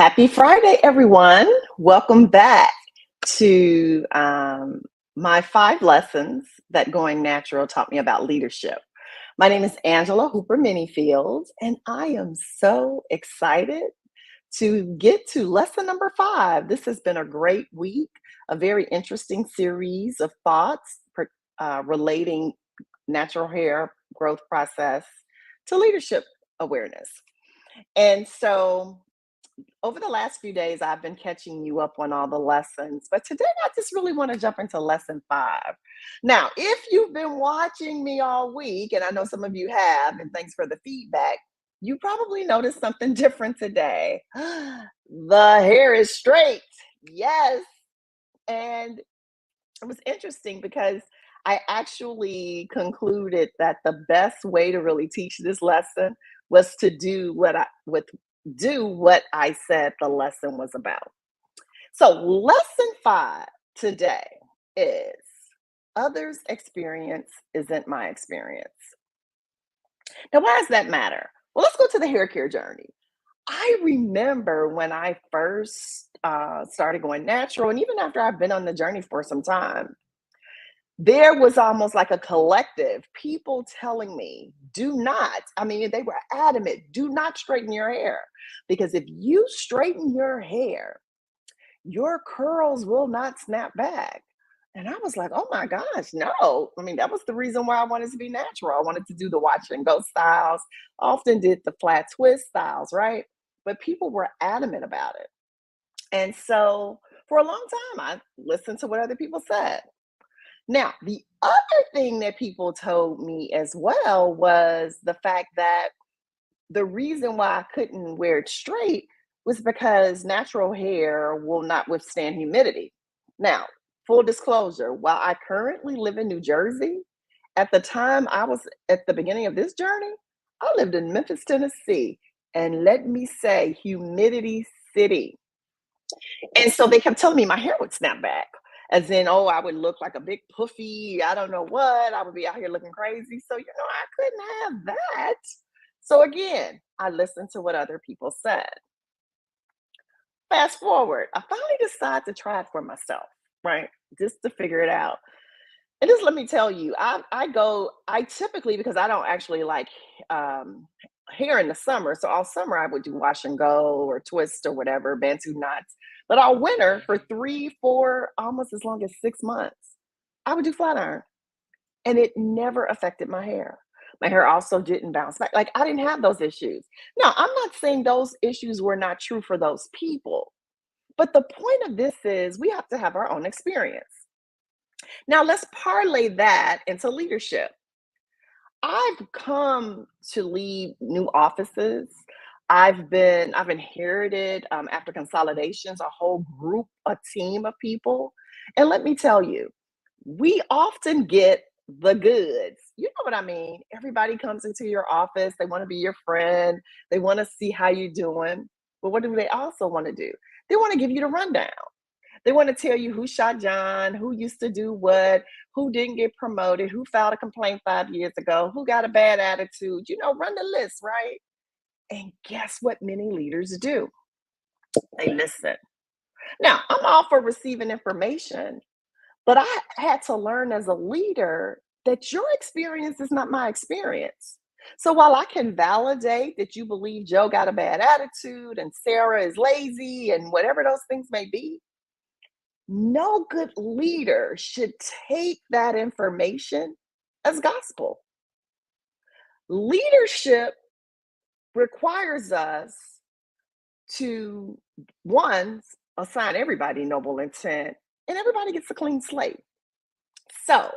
Happy Friday, everyone. Welcome back to my 5 lessons that going natural taught me about leadership. My name is Angela Hooper Menifield, and I am so excited to get to lesson number 5. This has been a great week, a very interesting series of thoughts relating natural hair growth process to leadership awareness. And so over the last few days, I've been catching you up on all the lessons, but today I just really want to jump into lesson 5. Now, if you've been watching me all week, and I know some of you have, and thanks for the feedback, you probably noticed something different today. The hair is straight. Yes. And it was interesting because I actually concluded that the best way to really teach this lesson was to do what I said the lesson was about. So, lesson 5 today is others' experience isn't my experience. Now, why does that matter? Well, let's go to the hair care journey. I remember when I first started going natural, and even after I've been on the journey for some time, there was almost like a collective, people telling me, do not, I mean, they were adamant, do not straighten your hair. Because if you straighten your hair, your curls will not snap back. And I was like, oh my gosh, no. I mean, that was the reason why I wanted to be natural. I wanted to do the watch and go styles, often did the flat twist styles, right? But people were adamant about it. And so for a long time, I listened to what other people said. Now, the other thing that people told me as well was the fact that the reason why I couldn't wear it straight was because natural hair will not withstand humidity. Now, full disclosure, while I currently live in New Jersey, at the time I was at the beginning of this journey, I lived in Memphis, Tennessee. And let me say, humidity city. And so they kept telling me my hair would snap back. As in, oh, I would look like a big puffy, I don't know what. I would be out here looking crazy. So, I couldn't have that. So again, I listened to what other people said. Fast forward, I finally decided to try it for myself, right? Just to figure it out. And just let me tell you, I typically, because I don't actually like hair in the summer. So all summer I would do wash and go or twist or whatever, Bantu knots. But all winter for 3, 4, almost as long as 6 months, I would do flat iron. And it never affected my hair. My hair also didn't bounce back. Like I didn't have those issues. Now, I'm not saying those issues were not true for those people. But the point of this is we have to have our own experience. Now, let's parlay that into leadership. I've come to lead new offices. I've inherited after consolidations a whole group, a team of people. And let me tell you, we often get the goods. You know what I mean? Everybody comes into your office, they want to be your friend, they want to see how you're doing. But what do they also want to do? They want to give you the rundown. They want to tell you who shot John, who used to do what, who didn't get promoted, who filed a complaint 5 years ago, who got a bad attitude. Run the list, right? And guess what many leaders do? They listen. Now, I'm all for receiving information, but I had to learn as a leader that your experience is not my experience. So while I can validate that you believe Joe got a bad attitude and Sarah is lazy and whatever those things may be, no good leader should take that information as gospel. Leadership requires us to, one, assign everybody noble intent, and everybody gets a clean slate. So,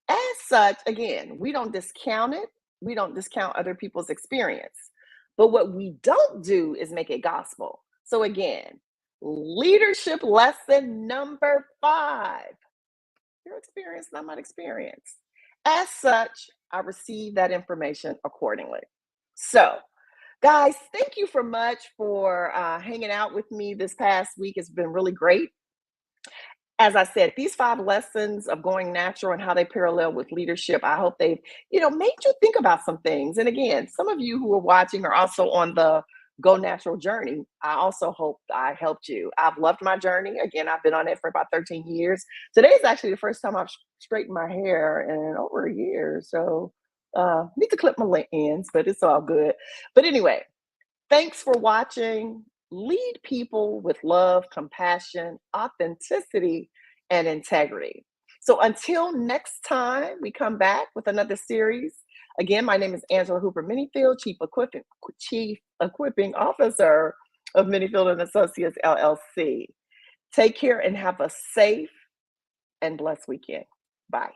as such, again, we don't discount it. We don't discount other people's experience. But what we don't do is make it gospel. So, again, leadership lesson number 5. Your experience, not my experience. As such, I receive that information accordingly. So, guys, thank you for much for hanging out with me this past week. It's been really great. As I said, these 5 lessons of going natural and how they parallel with leadership, I hope they've, made you think about some things. And again, some of you who are watching are also on the Go Natural journey. I also hope I helped you. I've loved my journey. Again, I've been on it for about 13 years. Today is actually the first time I've straightened my hair in over a year. So need to clip my ends, but it's all good. But anyway, thanks for watching. Lead people with love, compassion, authenticity, and integrity. So until next time, we come back with another series. Again, my name is Angela Hooper Menifield, Chief Equipping Officer of Menifield and Associates LLC. Take care and have a safe and blessed weekend. Bye.